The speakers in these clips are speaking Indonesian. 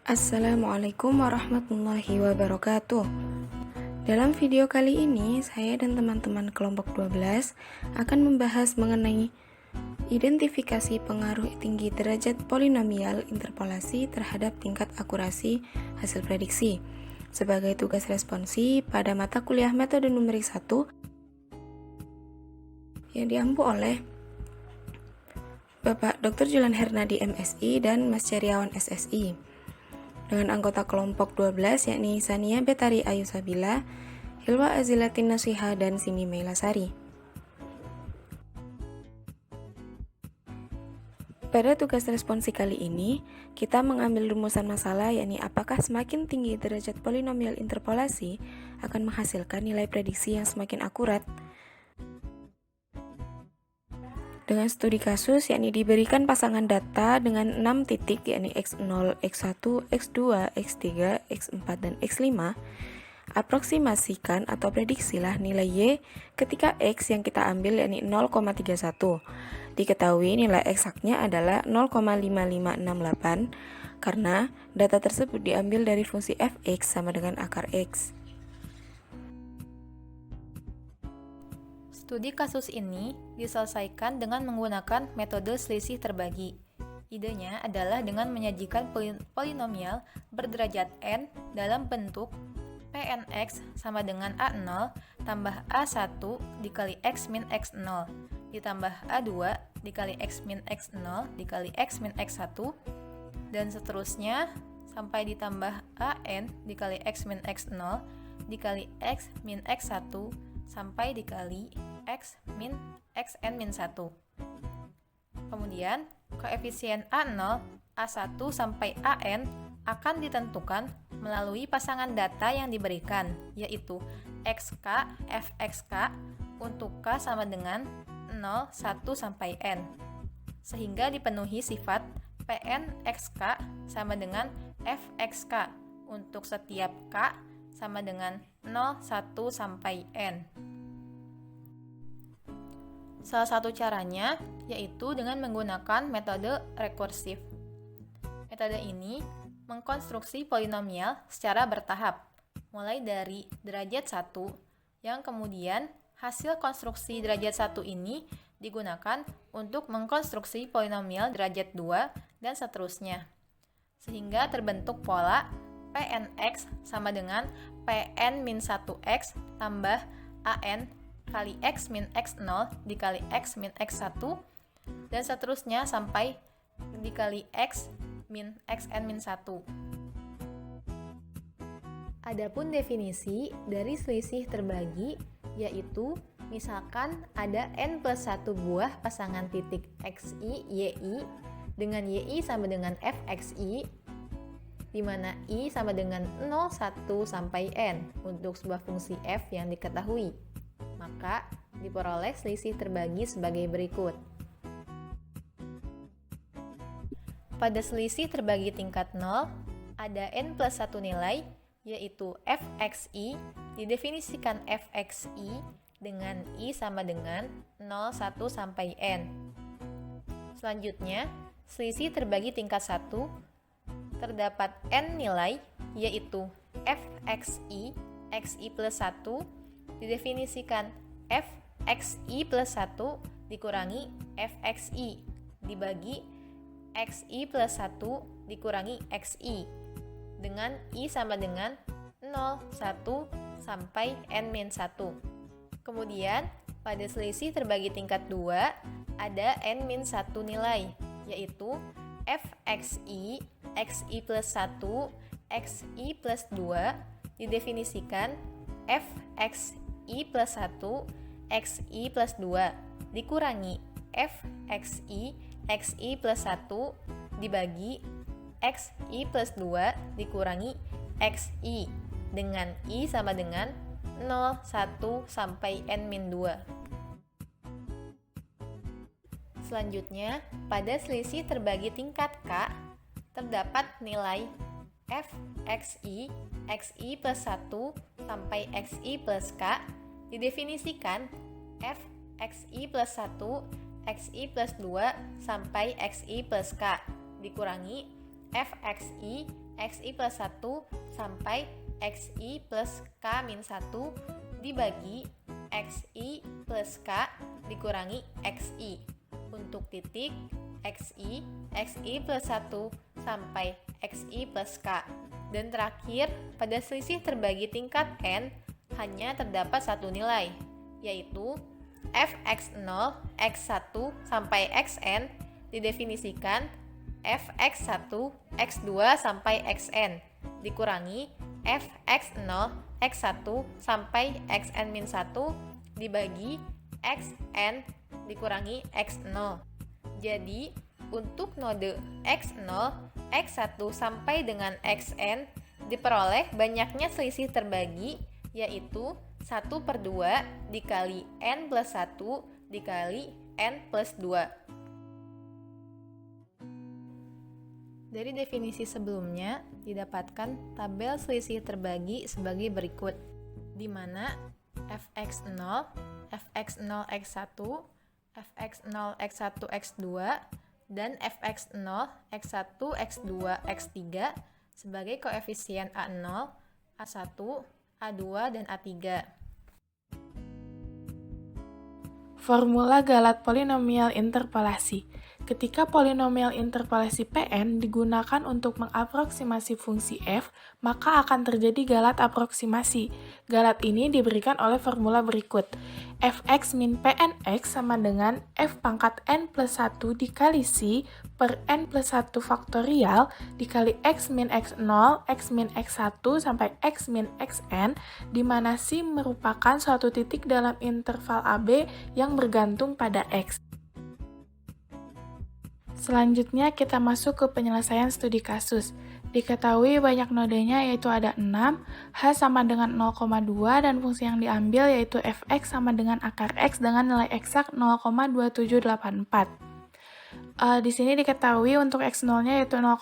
Assalamualaikum warahmatullahi wabarakatuh. Dalam video kali ini, saya dan teman-teman kelompok 12 akan membahas mengenai identifikasi pengaruh tinggi derajat polinomial interpolasi terhadap tingkat akurasi hasil prediksi sebagai tugas responsi pada mata kuliah metode numerik 1 yang diampu oleh Bapak Dr. Julian Hernadi MSI dan Mas Ceriawan SSI. Dengan anggota kelompok 12 yakni Sania Betari Ayu Sabila, Hilwa Azilatin Nasiha, dan Cindy Meilasari. Pada tugas responsi kali ini, kita mengambil rumusan masalah yakni apakah semakin tinggi derajat polinomial interpolasi akan menghasilkan nilai prediksi yang semakin akurat. Dengan studi kasus, yakni diberikan pasangan data dengan 6 titik, yakni X0, X1, X2, X3, X4, dan X5, aproksimasikan atau prediksilah nilai Y ketika X yang kita ambil, yakni 0,31. Diketahui nilai eksaknya adalah 0,5568 karena data tersebut diambil dari fungsi fx sama dengan akar X. Studi kasus ini diselesaikan dengan menggunakan metode selisih terbagi. Idenya adalah dengan menyajikan polinomial berderajat n dalam bentuk Pnx sama dengan A0 tambah A1 dikali x min x0 ditambah A2 dikali x min x0 dikali x min x1 dan seterusnya sampai ditambah An dikali x min x0 dikali x min x1 sampai dikali x min xn min 1. Kemudian, koefisien A0, A1 sampai An akan ditentukan melalui pasangan data yang diberikan, yaitu xk, fxk untuk k sama dengan 0, 1 sampai n. Sehingga dipenuhi sifat Pn xk sama dengan fxk untuk setiap k sama dengan 0, 1 sampai n. Salah satu caranya yaitu dengan menggunakan metode rekursif. Metode ini mengkonstruksi polinomial secara bertahap, mulai dari derajat 1, yang kemudian hasil konstruksi derajat 1 ini digunakan untuk mengkonstruksi polinomial derajat 2 dan seterusnya. Sehingga terbentuk pola Pnx sama dengan Pn min 1x tambah An kali x min x0 dikali x min x1 dan seterusnya sampai dikali x min xn min 1. Adapun definisi dari selisih terbagi yaitu misalkan ada n plus 1 buah pasangan titik xi, yi dengan yi sama dengan fxi di mana i sama dengan 0, 1 sampai n untuk sebuah fungsi f yang diketahui. Maka diperoleh selisih terbagi sebagai berikut. Pada selisih terbagi tingkat 0, ada n plus 1 nilai, yaitu fxi, didefinisikan fxi dengan i sama dengan 0, 1 sampai n. Selanjutnya, selisih terbagi tingkat 1, terdapat n nilai, yaitu fxi, xi plus 1, didefinisikan fxi plus 1 dikurangi fxi dibagi xi plus 1 dikurangi xi dengan i sama dengan 0, 1 sampai n min 1. Kemudian pada selisih terbagi tingkat 2 ada n min 1 nilai, yaitu fxi, xi plus 1, xi plus 2 didefinisikan fxi plus 1, xi plus 2 dikurangi fxi, xi plus 1 dibagi xi plus 2 dikurangi xi dengan i sama dengan 0, 1 sampai n min 2. Selanjutnya, pada selisih terbagi tingkat k terdapat nilai fxi, xi plus 1 sampai xi plus k didefinisikan fxi plus 1, xi plus 2 sampai xi plus k dikurangi fxi, xi plus 1 sampai xi plus k min 1 dibagi xi plus k dikurangi xi. Untuk titik xi plus 1 sampai xi plus k. Dan terakhir, pada selisih terbagi tingkat n hanya terdapat satu nilai, yaitu fx0, x1 sampai xn didefinisikan fx1, x2 sampai xn dikurangi fx0, x1 sampai xn-1 dibagi xn dikurangi x0. Jadi, untuk node x0, x1 sampai dengan xn diperoleh banyaknya selisih terbagi, yaitu 1/2 dikali n plus 1 dikali n plus 2. Dari definisi sebelumnya, didapatkan tabel selisih terbagi sebagai berikut, di mana fx0, fx0 x1, fx0 x1 x2, dan fx0 x1 x2 x3 sebagai koefisien A0, A1, A2, dan A3. Formula galat polinomial interpolasi. Ketika polinomial interpolasi Pn digunakan untuk mengaproksimasi fungsi f, maka akan terjadi galat aproksimasi. Galat ini diberikan oleh formula berikut. Fx min Pnx sama dengan f pangkat n plus 1 dikali c per n plus 1 faktorial dikali x min x0, x min x1 sampai x min xn, di mana c merupakan suatu titik dalam interval AB yang bergantung pada x. Selanjutnya kita masuk ke penyelesaian studi kasus. Diketahui banyak nodenya yaitu ada 6, h sama dengan 0,2 dan fungsi yang diambil yaitu fx sama dengan akar x dengan nilai eksak 0,2784. Di sini diketahui untuk x0-nya yaitu 0,0,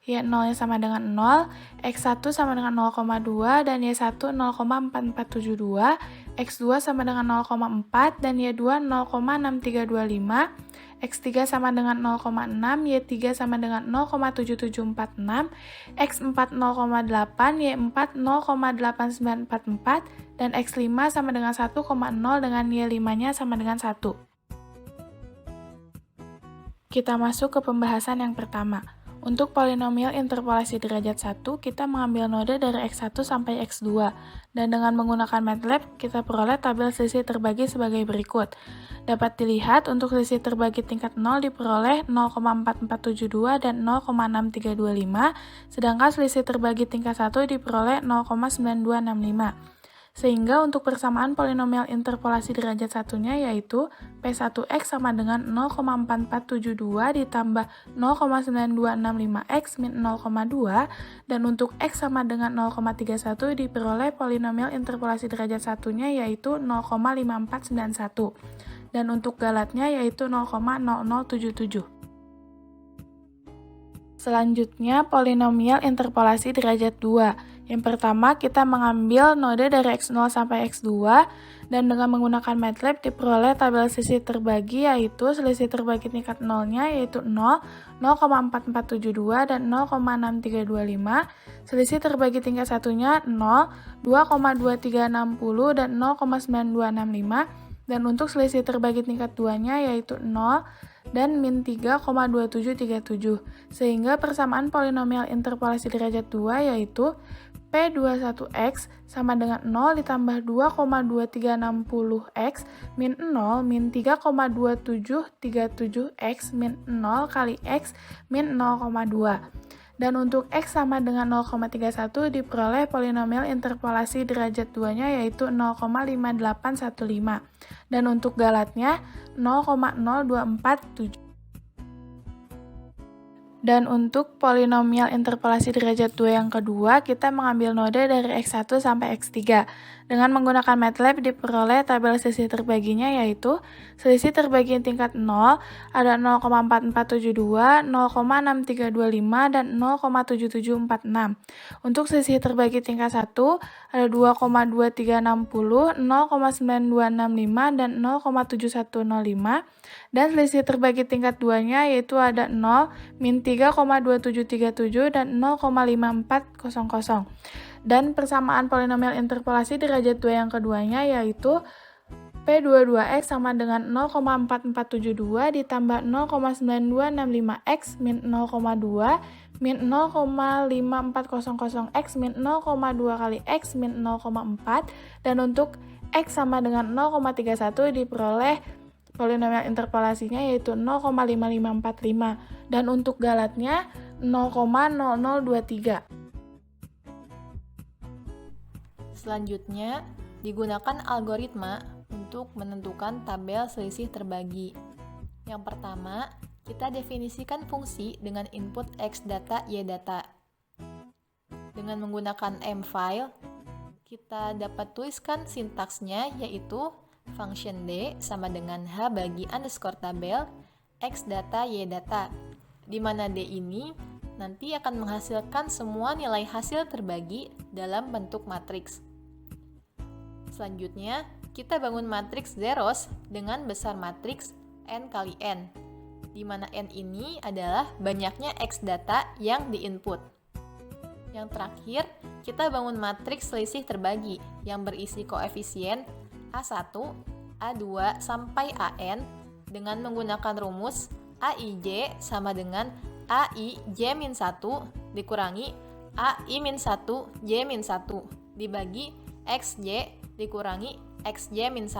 y0-nya sama dengan 0, x1 sama dengan 0,2 dan y1 0,4472, x2 sama dengan 0,4 dan y2 0,6325, x3 sama dengan 0,6, y3 sama dengan 0,7746, x4 0,8, y4 0,8944, dan x5 sama dengan 1,0 dengan y5-nya sama dengan 1. Kita masuk ke pembahasan yang pertama. Untuk polinomial interpolasi derajat 1, kita mengambil node dari x1 sampai x2. Dan dengan menggunakan MATLAB, kita peroleh tabel selisih terbagi sebagai berikut. Dapat dilihat untuk selisih terbagi tingkat 0 diperoleh 0,4472 dan 0,6325, sedangkan selisih terbagi tingkat 1 diperoleh 0,9265. Sehingga untuk persamaan polinomial interpolasi derajat satunya yaitu P1x sama dengan 0,4472 ditambah 0,9265x min 0,2 dan untuk x sama dengan 0,31 diperoleh polinomial interpolasi derajat satunya yaitu 0,5491 dan untuk galatnya yaitu 0,0077. Selanjutnya polinomial interpolasi derajat 2. Yang pertama, kita mengambil node dari x0 sampai x2 dan dengan menggunakan MATLAB diperoleh tabel selisih terbagi yaitu selisih terbagi tingkat 0-nya yaitu 0, 0,4472 dan 0,6325, selisih terbagi tingkat 1-nya 0, 2,2360 dan 0,9265 dan untuk selisih terbagi tingkat 2-nya yaitu 0 dan min 3,2737 sehingga persamaan polinomial interpolasi derajat 2 yaitu P21x sama dengan 0 ditambah 2,2360x min 0 min 3,2737x min 0 kali x min 0,2 dan untuk x sama dengan 0,31 diperoleh polinomial interpolasi derajat 2-nya yaitu 0,5815 dan untuk galatnya 0,0247. Dan untuk polinomial interpolasi derajat 2 yang kedua, kita mengambil node dari x1 sampai x3. Dengan menggunakan MATLAB diperoleh tabel selisih terbaginya yaitu selisih terbagi tingkat 0 ada 0,4472, 0,6325, dan 0,7746. Untuk selisih terbagi tingkat 1 ada 2,2360, 0,9265, dan 0,7105. Dan selisih terbagi tingkat 2-nya yaitu ada 0, min 3,2737, dan 0,5400. Dan persamaan polinomial interpolasi derajat 2 yang keduanya yaitu P22X sama dengan 0,4472 ditambah 0,9265X min 0,2 min 0,5400X min 0,2 kali X min 0,4. Dan untuk X sama dengan 0,31 diperoleh polinomial interpolasinya yaitu 0,5545. Dan untuk galatnya 0,0023. Selanjutnya, digunakan algoritma untuk menentukan tabel selisih terbagi. Yang pertama, kita definisikan fungsi dengan input X data, Y data. Dengan menggunakan mfile, kita dapat tuliskan sintaksnya yaitu function D sama dengan H bagi underscore tabel X data, Y data, di mana D ini nanti akan menghasilkan semua nilai hasil terbagi dalam bentuk matriks. Selanjutnya, kita bangun matriks zeros dengan besar matriks n kali n, di mana n ini adalah banyaknya X data yang diinput. Yang terakhir, kita bangun matriks selisih terbagi yang berisi koefisien A1, A2, sampai AN dengan menggunakan rumus AIJ sama dengan AI J-1 dikurangi AI-1 J-1 dibagi XJ dikurangi XJ-1.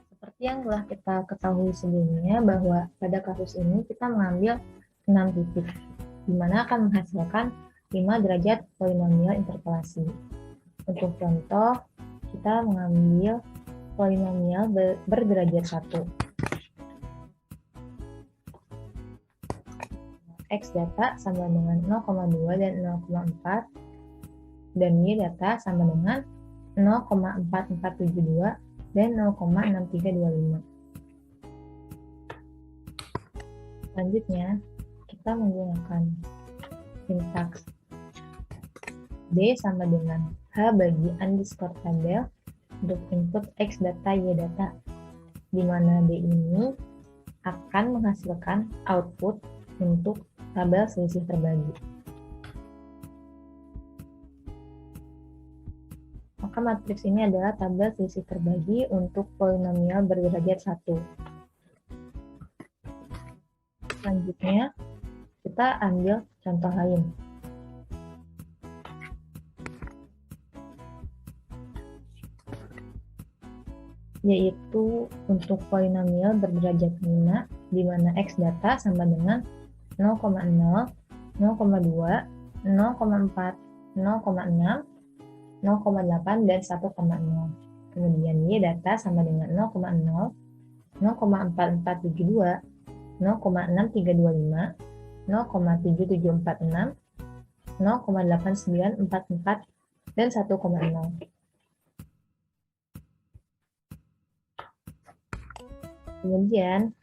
Seperti yang telah kita ketahui sebelumnya bahwa pada kasus ini kita mengambil 6 titik, di mana akan menghasilkan 5 derajat polinomial interpolasi. Untuk contoh, kita mengambil polinomial berderajat 1. X data sama dengan 0,2 dan 0,4, dan Y data sama dengan 0,4472 dan 0,6325. Selanjutnya, kita menggunakan sintaks D sama dengan H bagi underscore tabel untuk input X data, Y data, di mana D ini akan menghasilkan output untuk tabel selisih terbagi. Maka matriks ini adalah tabel selisih terbagi untuk polinomial berderajat 1. Selanjutnya, kita ambil contoh lain. Yaitu untuk polinomial berderajat 5, di mana X data sama dengan 0,0, 0,2, 0,4, 0,6, 0,8, dan 1,0. Kemudian Y data sama dengan 0,0, 0,4472, 0,6325, 0,7746, 0,8944, dan 1,0. Kemudian,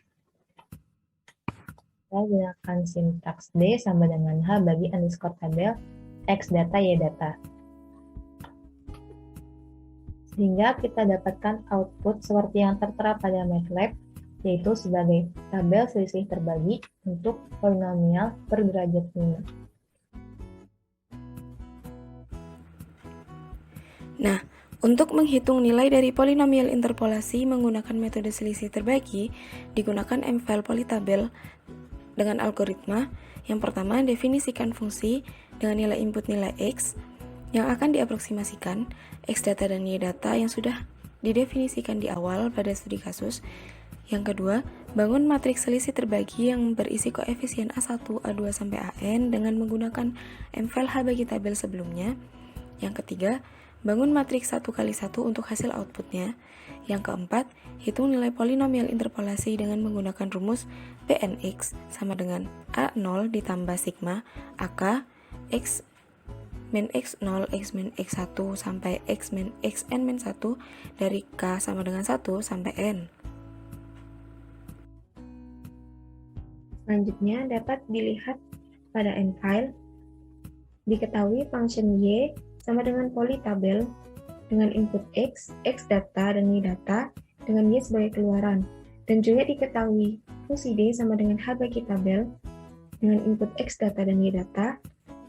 kita gunakan sintaks D sama dengan H bagi underscore tabel X data, Y data. Sehingga kita dapatkan output seperti yang tertera pada MATLAB, yaitu sebagai tabel selisih terbagi untuk polinomial berderajat 5. Nah, untuk menghitung nilai dari polinomial interpolasi menggunakan metode selisih terbagi, digunakan mfile polytable dengan algoritma. Yang pertama, definisikan fungsi dengan nilai input nilai X yang akan diaproksimasikan, X data dan Y data yang sudah didefinisikan di awal pada studi kasus. Yang kedua, bangun matriks selisih terbagi yang berisi koefisien A1, A2, sampai AN dengan menggunakan mfile H bagi tabel sebelumnya. Yang ketiga, bangun matriks 1 kali 1 untuk hasil outputnya. Yang keempat, hitung nilai polinomial interpolasi dengan menggunakan rumus Pnx sama dengan A0 ditambah sigma AK X min x0, x min x1 sampai x min xn-1 dari k sama dengan 1 sampai n. Selanjutnya dapat dilihat pada end file. Diketahui function y sama dengan polytabel dengan input x data, dan y data dengan y sebagai keluaran. Dan juga diketahui fungsi d sama dengan h bagi tabel dengan input x data dan y data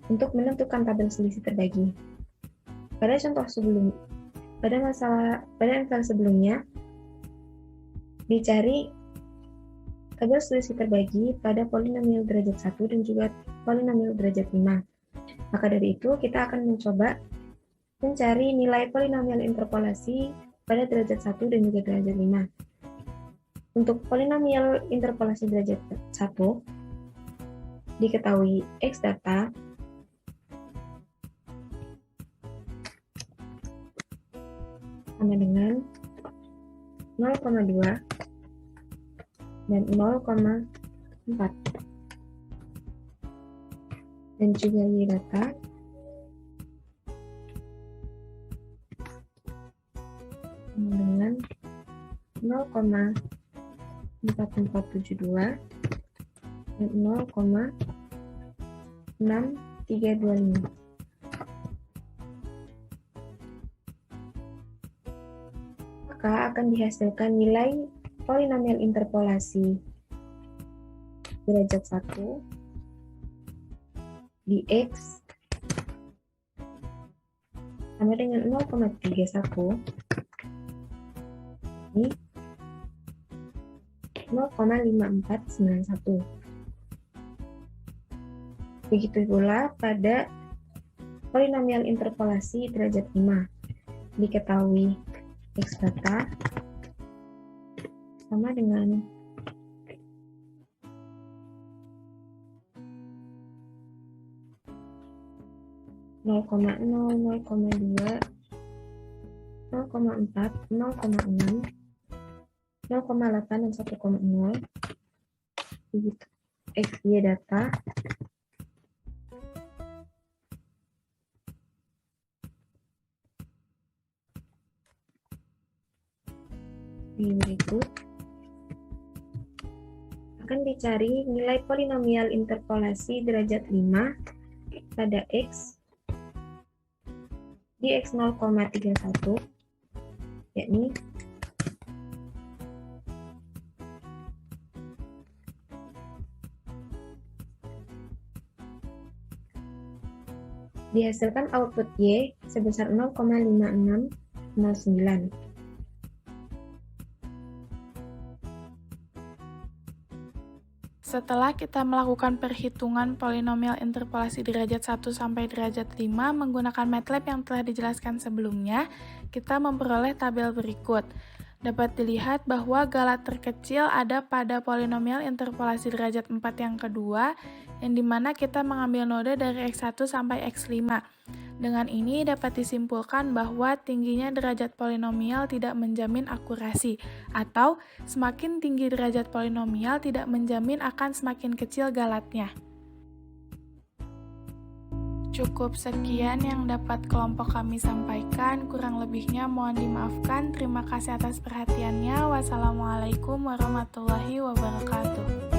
untuk menentukan tabel selisih terbagi. Pada end file sebelumnya dicari tabel selisih terbagi pada polinomial derajat 1 dan juga polinomial derajat 5. Maka dari itu, kita akan mencoba mencari nilai polinomial interpolasi pada derajat 1 dan juga derajat 5. Untuk polinomial interpolasi derajat 1, diketahui x data sama dengan 0,2 dan 0,4, dan juga y data sama dengan 0,4472 dan 0,6325. Maka akan dihasilkan nilai polinomial interpolasi derajat 1 di x sama dengan 0,31 di 0,5491. Begitu pula pada polinomial interpolasi derajat 5. Diketahui x data sama dengan 0,0, 0,2, 0,4, 0,6, 0,8, dan 1,0. Begitu. X, Y data di berikut akan dicari nilai polinomial interpolasi derajat 5 pada x di x 0,31, yakni dihasilkan output y sebesar 0,5609. Setelah kita melakukan perhitungan polinomial interpolasi derajat 1 sampai derajat 5 menggunakan MATLAB yang telah dijelaskan sebelumnya, kita memperoleh tabel berikut. Dapat dilihat bahwa galat terkecil ada pada polinomial interpolasi derajat 4 yang kedua, yang dimana kita mengambil node dari x1 sampai x5. Dengan ini dapat disimpulkan bahwa tingginya derajat polinomial tidak menjamin akurasi, atau semakin tinggi derajat polinomial tidak menjamin akan semakin kecil galatnya. Cukup sekian yang dapat kelompok kami sampaikan, kurang lebihnya mohon dimaafkan. Terima kasih atas perhatiannya. Wassalamualaikum warahmatullahi wabarakatuh.